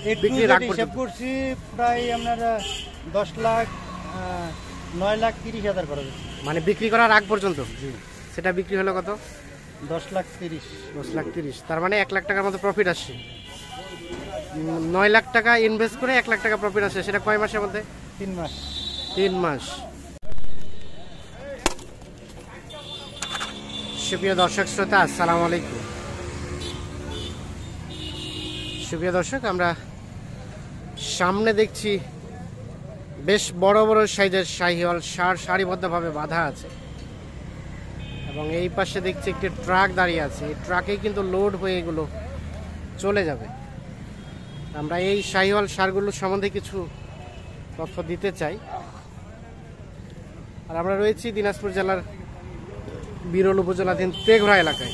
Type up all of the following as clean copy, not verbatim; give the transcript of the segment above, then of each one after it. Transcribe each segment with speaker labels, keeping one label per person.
Speaker 1: বিক্রির আগ পর্যন্ত
Speaker 2: করছি প্রায় আপনার 10 লাখ 9,30,000 খরচ।
Speaker 1: মানে বিক্রি করার আগ পর্যন্ত?
Speaker 2: জি।
Speaker 1: সেটা বিক্রি হলো কত?
Speaker 2: 10,30,000।
Speaker 1: 10,30,000, তার মানে 1 লাখ টাকার মতো প্রফিট আসছে। 9 লাখ টাকা ইনভেস্ট করে 1 লাখ টাকা প্রফিট আসছে, সেটা কয় মাসের মধ্যে?
Speaker 2: 3 মাস।
Speaker 1: 3 মাস। সুপ্রিয় দর্শক শ্রোতা, আসসালামু আলাইকুম। সুপ্রিয় দর্শক, আমরা সামনে দেখছি বেশ বড় বড় সাইজের শাহিওয়াল ষাঁড় সারিবদ্ধভাবে বাঁধা আছে, এবং এই পাশে দেখছি একটি ট্রাক দাঁড়িয়ে আছে। এই ট্রাকেই কিন্তু লোড হয়ে এগুলো চলে যাবে। আমরা এই শাহিওয়াল ষাঁড়গুলোর সম্বন্ধে কিছু তথ্য দিতে চাই। আর আমরা রয়েছি দিনাজপুর জেলার বিরল উপজেলাধীন তেঘরা এলাকায়।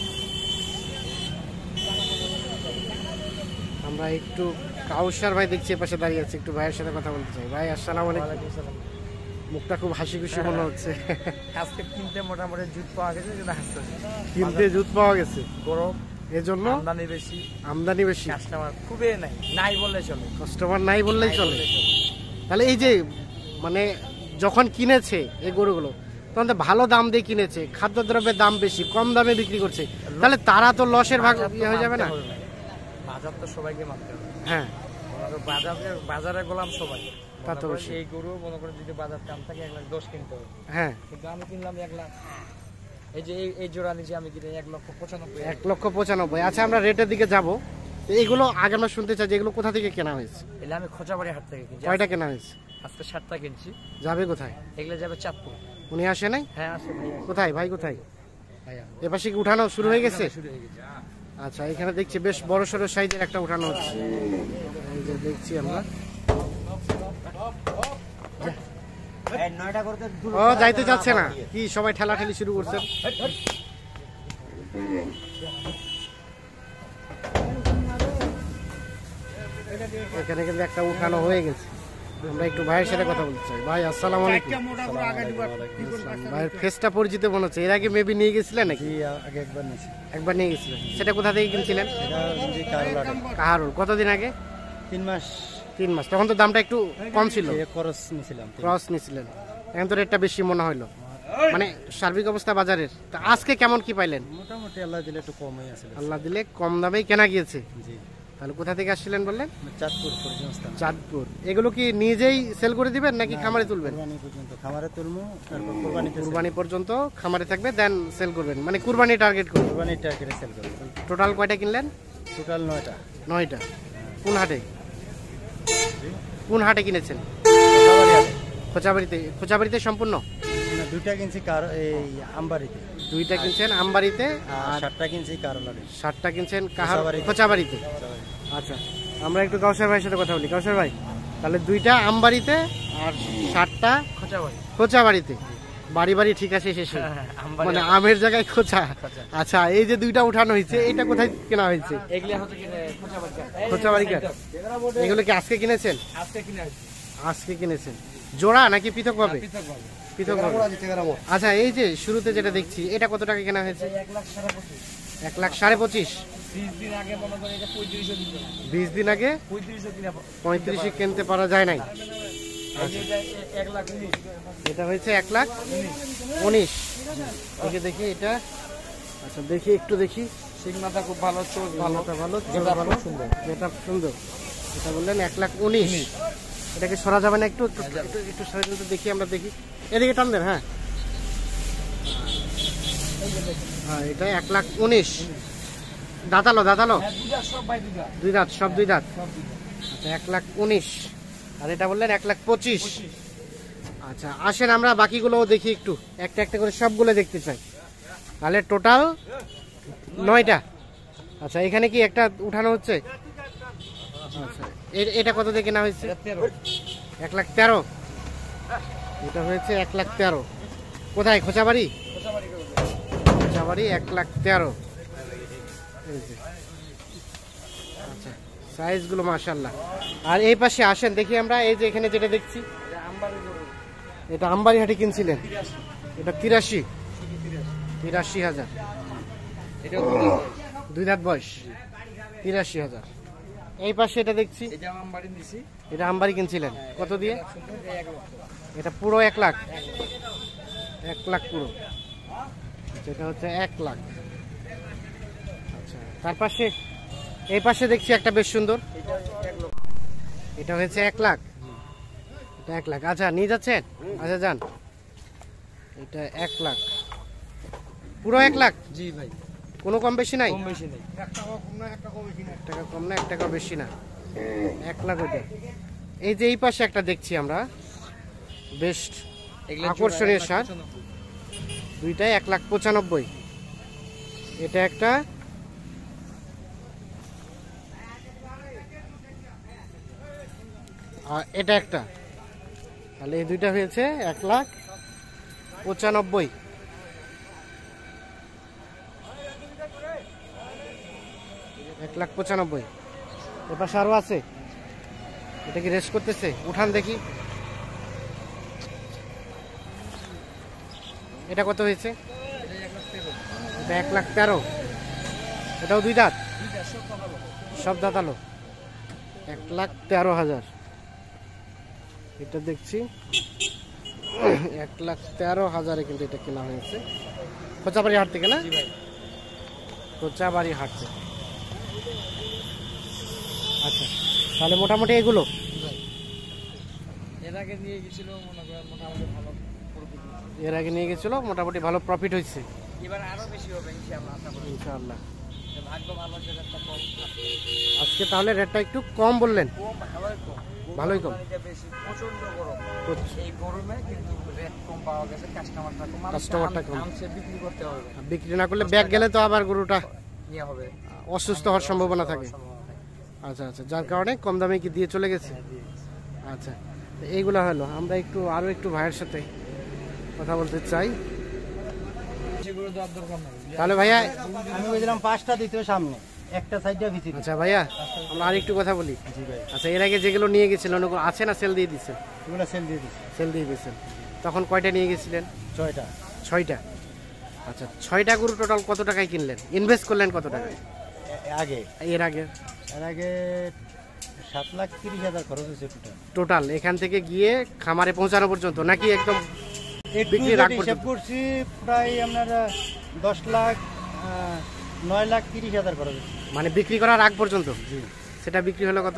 Speaker 1: আমরা একটু কাউসার ভাই দেখছি এপাশে দাঁড়িয়ে আছে, একটু ভাইয়ের সাথে কথা বলতে চাই। ভাই আসসালামু আলাইকুম। মুখটা খুব হাসি খুশি মনে হচ্ছে।
Speaker 2: আজকে কিনতে মোটামুটি জুত পাওয়া গেছে,
Speaker 1: কিনতে জুত পাওয়া গেছে,
Speaker 2: গরম
Speaker 1: এজন্য আমদানি বেশি।
Speaker 2: কাস্টমার খুবই নাই বললে চলে,
Speaker 1: কাস্টমার নাই বললেই চলে। তাহলে এই যে মানে যখন কিনেছে এই গরুগুলো, তখন তো ভালো দাম দিয়ে কিনেছে, খাদ্যদ্রব্যের দাম বেশি, কম দামে বিক্রি করছে, তাহলে তারা তো লসের ভাগ হয়ে যাবে না?
Speaker 2: বাজার তো সবাইকে মানতে হবে।
Speaker 1: হ্যাঁ,
Speaker 2: বাজারে গোলাম সবাই।
Speaker 1: তা তো অবশ্যই।
Speaker 2: এই গরু মনে করে যদি বাজার দাম থাকে 1,10,000 কিনতে হবে।
Speaker 1: হ্যাঁ,
Speaker 2: কিন্তু আমি কিনলাম 1 লাখ। এই যে এই জোড়া নিচে আমি কিনে 1,95,000।
Speaker 1: 1,95,000। আচ্ছা, আমরা রেটের দিকে যাব। এইগুলো আগে আমরা শুনতে চাই যে এগুলো কোথা থেকে কেনা হয়েছে?
Speaker 2: এলে আমি খোঁচাবাড়ি হাট থেকে কিনছি।
Speaker 1: কয়টা কেনা হয়েছে?
Speaker 2: আজকে 7টা কিনছি।
Speaker 1: যাবে কোথায়?
Speaker 2: এগুলো যাবে চাঁদপুর।
Speaker 1: উনি আসে নাই?
Speaker 2: হ্যাঁ আসে ভাই।
Speaker 1: কোথায় ভাই, কোথায়?
Speaker 2: ভাইয়া
Speaker 1: এপাশে কি উঠানো শুরু হয়ে গেছে?
Speaker 2: শুরু হয়ে গেছে।
Speaker 1: আচ্ছা, এখানে দেখছি বেশ বড় সড়ো সাইজের একটা উঠানো হচ্ছে। এই যে দেখছি আমরা। ও যাইতে চাচ্ছে না কি? সবাই ঠেলাঠেলি শুরু করছেন। এখানে কিন্তু একটা উঠানো হয়ে গেছে। আমরা একটু ভাইয়ের সাথে কথা বলতে চাই। ভাই আসসালামু আলাইকুম। ভাইয়ের ফেসটা পরিচিত মনে হচ্ছে। এর আগে মেবি নিয়ে গেছিলেন নাকি?
Speaker 2: আগে
Speaker 1: একবার নিয়ে গেছিলেন। সেটা কোথা থেকে কিনছিলেন? কাহারুল। কতদিন আগে?
Speaker 2: 3 মাস।
Speaker 1: 3 মাস। তখন তো দামটা একটু কম ছিল,
Speaker 2: ক্রস
Speaker 1: নিছিলেন। এখন তো রেটটা বেশি মনে হইলো, মানে সার্বিক অবস্থা বাজারের। তা আজকে কেমন কি পাইলেন?
Speaker 2: মোটামুটি আল্লাহ দিলে একটু কমই আছে।
Speaker 1: আল্লাহ দিলে কম দামেই কেনা গিয়েছে।
Speaker 2: জি।
Speaker 1: তাহলে কোথা থেকে আসছিলেন বললেন?
Speaker 2: চাঁদপুর।
Speaker 1: চাঁদপুর। এগুলো কি নিজেই সেল করে দিবেন নাকি খামারে তুলবেন?
Speaker 2: খামারে তুলবো, তারপর
Speaker 1: কুরবানি পর্যন্ত খামারে থাকবে, দেন সেল করবেন, মানে কুরবানি টার্গেট করবেন।
Speaker 2: কুরবানি টার্গেটে সেল করব।
Speaker 1: টোটাল কয়টা কিনলেন?
Speaker 2: টোটাল 9টা।
Speaker 1: 9টা। কোন হাটে? কোন হাটে কিনেছেন? খোঁচাবাড়িতে সম্পূর্ণ?
Speaker 2: না, 2টা কিনছি এই আমবাড়িতে।
Speaker 1: 2টা কিনছেন আমবাড়িতে,
Speaker 2: আর 7টা কিনছি কারলারে।
Speaker 1: 7টা কিনছেন খোঁচাবাড়িতে। আচ্ছা, আমরা একটু কাউসার ভাইয়ের সাথে কথা বলি। কাউসার ভাই, তাহলে 2টা আমবাড়িতে আর 7টা খোঁচাবাড়িতে। বাড়ি বাড়ি ঠিক আছে শেষে, মানে আমের জায়গায় খোঁচা। আচ্ছা, এই যে 2টা উঠানো হয়েছে, এটা কোথায় কেনা হয়েছে? খোঁচাবাড়ি। এগুলো কি আজকে কিনেছেন? আজকে কিনেছেন। জোড়া নাকি পৃথক ভাবে? পৃথক ভাবে। আচ্ছা, এই যে শুরুতে যেটা দেখছি, এটা কত টাকা কেনা হয়েছে? 1,25,000। 20 দিন আগে 35 কিনতে পারা যায় নাই। এটা হয়েছে 1,19,000। দেখি এটা। আচ্ছা, দেখি একটু দেখি।
Speaker 2: সিগনাটা খুব ভালো, চোখ ভালো,
Speaker 1: সুন্দর। এটা সুন্দর। এটা বললেন 1,19,000। এটাকে সরা যাবে না? একটু একটু সরা দিতে দেখি, আমরা দেখি। এদিকে টান দেন। হ্যাঁ, এটা 1,19,000। দাঁতালো? 2 দাঁত, সব 2 দাঁত। আচ্ছা, 1,19,000। আর এটা বললেন 1,25,000। আচ্ছা, আসেন আমরা বাকিগুলোও দেখি একটু, একটা একটা করে সবগুলো দেখতে চাই। তাহলে টোটাল 9টা। আচ্ছা, এখানে কি একটা উঠানো হচ্ছে? আচ্ছা, এটা কত দিয়ে কেনা হয়েছে? 1,13,000। এটা হয়েছে 1,13,000। কোথায়? খোঁচাবাড়ি। 1,13,000। আচ্ছা, সাইজগুলো মাশাআল্লাহ। আর এই পাশে আসেন দেখি আমরা। এই যে এখানে যেটা দেখছি, এটা আমবাড়ি হাটে কিনছিলেন। এটা 83,000। 2 দাঁত বয়স। 83,000। এই পাশে এটা দেখছি,
Speaker 2: এটা আমবাড়ি দিছি।
Speaker 1: এটা আমবাড়ি কিনছিলেন কত দিয়ে?
Speaker 2: 1 লক্ষ।
Speaker 1: এটা পুরো 1 লাখ, 1 লাখ পুরো। যেটা হচ্ছে 1 লাখ। আচ্ছা, তার পাশে এই পাশে দেখছি একটা বেশ সুন্দর,
Speaker 2: এটা 1 লক্ষ।
Speaker 1: এটা হচ্ছে 1 লাখ, এটা 1 লাখ। আচ্ছা নিয়ে যাচ্ছেন? আচ্ছা যান। এটা 1 লাখ, পুরো 1 লাখ।
Speaker 2: জি ভাই,
Speaker 1: কোনো কম বেশি নাই?
Speaker 2: কম বেশি নেই।
Speaker 1: 1 টাকা কম না, 1 টাকা বেশি না, 1 লাখ ওইটা। এই যে এই পাশে একটা দেখছি আমরা বেশ আকর্ষণীয় সার, দুইটাই 1,95,000। এটা একটা, আর এটা একটা, তাহলে এই দুইটা হয়েছে 1,95,000। এবার আরো আছে, এটা কি রেস্ট করতেছে? উঠান দেখি, এটা কত হয়েছে? এটা 1,13,000। এটাও 2 দাঁত, সব দাঁতালো, 1,13,000। এটা দেখছি 1,13,000 কিন্তু এটা কেনা হয়েছে কোচাবাড়ি হাট থেকে, না? কোচাবাড়ি হাট থেকে। আচ্ছা, তাহলে মোটামুটি এগুলো
Speaker 2: এর আগে নিয়ে গেছিল, মনে করেন মোটামুটি ভালো প্রফিট হয়েছে।
Speaker 1: এর আগে নিয়ে গেছিল, মোটামুটি ভালো প্রফিট হয়েছে।
Speaker 2: এবার আরো বেশি হবে ইনশাআল্লাহ, আশা করি।
Speaker 1: ইনশাআল্লাহ।
Speaker 2: ভাগ্য ভালো যে রেটটা কম আছে।
Speaker 1: আজকে তাহলে রেটটা একটু কম বললেন?
Speaker 2: কম, ভালোই কম।
Speaker 1: ভালোই কম।
Speaker 2: এটা বেশি, প্রচন্ড গরম।
Speaker 1: প্রচুর।
Speaker 2: এই গরমে কিন্তু রেট কম পাওয়া গেছে, কাস্টমারটা কম।
Speaker 1: কাস্টমারটা কম।
Speaker 2: আমসে বিক্রি করতে হবে।
Speaker 1: বিক্রি না করলে ব্যাগ গেলে তো আবার গরুটা
Speaker 2: ইয়ে হবে,
Speaker 1: অসুস্থ হওয়ার সম্ভাবনা থাকে।
Speaker 2: সম্ভাবনা থাকে।
Speaker 1: আচ্ছা আচ্ছা, যার কারণে কম দামে কি দিয়ে চলে গেছে।
Speaker 2: হ্যাঁ, দিয়ে দিচ্ছি।
Speaker 1: আচ্ছা, তো এইগুলো হলো। আমরা একটু আরো একটু ভাইয়ের সাথে কথা বলতে চাই।
Speaker 2: সেগুলো দেওয়ার দরকার নাই।
Speaker 1: তাহলে ভাইয়া,
Speaker 3: আমি বলছিলাম 5টা দিতে সামনে, একটা সাইডটা ভিতরে।
Speaker 1: আচ্ছা ভাইয়া, আমরা আর একটু কথা বলি।
Speaker 3: জি ভাই,
Speaker 1: আচ্ছা, এর আগে যেগুলো নিয়ে গেছিলেন ওগুলো আছে না সেল দিয়ে দিচ্ছেন?
Speaker 3: এগুলো সেল দিয়ে দিচ্ছি।
Speaker 1: সেল দিয়ে দিয়েছেন। তখন কয়টা নিয়ে গেছিলেন?
Speaker 3: 6টা।
Speaker 1: 6টা। আচ্ছা, 6টা গরু টোটাল কত টাকায় কিনলেন? ইনভেস্ট করলেন কত টাকায়
Speaker 3: আগে
Speaker 1: এর আগে?
Speaker 3: 7,30,000 খরচ হয়েছে টোটাল।
Speaker 1: টোটাল এখান থেকে গিয়ে খামারে পৌঁছানো পর্যন্ত, নাকি একদম বিক্রির আগ
Speaker 3: হিসাব
Speaker 1: পর্যন্ত?
Speaker 3: করছি প্রায় আপনার 9,30,000 খরচ হয়েছে।
Speaker 1: মানে বিক্রি করার আগ পর্যন্ত? সেটা বিক্রি হলো কত?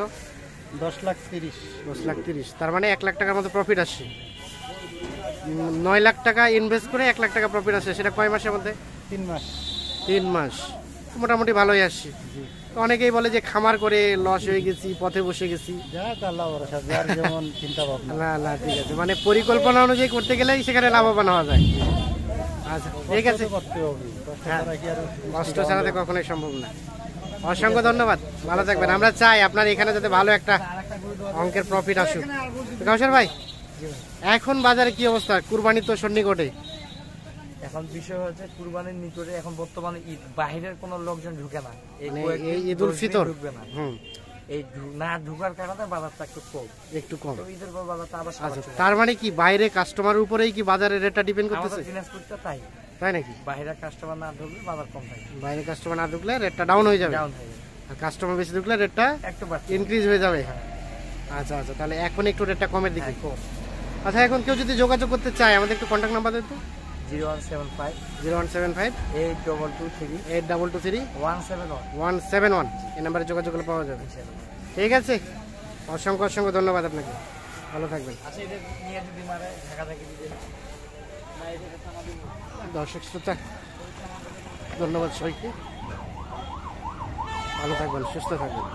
Speaker 3: 10,30,000।
Speaker 1: 10,30,000। তার মানে 1 লাখ টাকার মতো প্রফিট আসছে। 9 লাখ টাকা ইনভেস্ট করে 1 লাখ টাকা প্রফিট আসছে। সেটা কয় মাসের মধ্যে?
Speaker 3: 3 মাস।
Speaker 1: 3 মাস। মোটামুটি ভালোই আসছে। তো অনেকেই বলে যে খামার করে লস হয়ে গেছি, পথে বসে গেছি।
Speaker 3: যাক আল্লাহ ভরসা, যার যেমন চিন্তা ভাবনা।
Speaker 1: না না, ঠিক আছে, মানে পরিকল্পনা অনুযায়ী করতে গেলেই সেখানে লাভবান হওয়া যায়। আচ্ছা ঠিক আছে,
Speaker 3: কষ্ট করতে হবে, কষ্ট
Speaker 1: হ্যাঁ,
Speaker 3: ছাড়া কি আর
Speaker 1: কষ্ট ছাড়াতে কখনোই সম্ভব না। অসংখ্য ধন্যবাদ, ভালো থাকবেন। আমরা চাই আপনার এখানে যাতে ভালো একটা অঙ্কের প্রফিট আসুক। তো কাউসার ভাই, এখন বাজারে কি অবস্থা? কুরবানি তো সন্নিকটে।
Speaker 2: এখন বিষয় হচ্ছে কুরবানির নিকটে, এখন বর্তমানে ঈদ, বাহিরের কোনো লোকজন ঢুকে না।
Speaker 1: মানে
Speaker 2: কয়েকদিন
Speaker 1: এই ঈদ উল
Speaker 2: 10 দিন
Speaker 1: ফিতর
Speaker 2: ঢুকবে না।
Speaker 1: হুম,
Speaker 2: এই না ঢুকার কারণে বাজারটা একটু কম।
Speaker 1: একটু কম।
Speaker 2: তো ঈদের পর বাজারটা আবার
Speaker 1: আচ্ছা,
Speaker 2: স্বাভাবিক।
Speaker 1: তার মানে কি বাইরে কাস্টমারের উপরেই কি বাজারের রেটটা ডিপেন্ড
Speaker 2: আমাদের
Speaker 1: করতেছে?
Speaker 2: দিনাজপুরটা তাই,
Speaker 1: তাই নাকি?
Speaker 2: বাহিরের কাস্টমার না ঢুকলে বাজার কম থাকে,
Speaker 1: বাইরে কাস্টমার না ঢুকলে রেটটা ডাউন হয়ে যাবে,
Speaker 2: ডাউন হয়ে যাবে।
Speaker 1: আর কাস্টমার বেশি ঢুকলে রেটটা
Speaker 2: একটু বাড়ছে।
Speaker 1: ইনক্রিজ হয়ে যাবে।
Speaker 2: হ্যাঁ,
Speaker 1: আচ্ছা আচ্ছা, তাহলে এখন একটু রেটটা কমের দিকে।
Speaker 2: হ্যাঁ, কম।
Speaker 1: আচ্ছা, এখন কেউ যদি যোগাযোগ করতে চায় আমাদের একটু কন্ট্যাক্ট নাম্বার দেন তো।
Speaker 2: 0175
Speaker 1: 0175
Speaker 2: 8223
Speaker 1: 8223
Speaker 2: 171।
Speaker 1: 171 এই নাম্বারে যোগাযোগ করলে পাওয়া যাবে। ঠিক আছে, অসংখ্য অসংখ্য ধন্যবাদ আপনাকে, ভালো থাকবেন।
Speaker 2: আচ্ছা, এটা নিয়ে যদি মারে ঢাকা থেকে দিতে না, এটা থানা দিব।
Speaker 1: দর্শক শ্রোতা, ধন্যবাদ সবাইকে, ভালো থাকবেন, সুস্থ থাকবেন।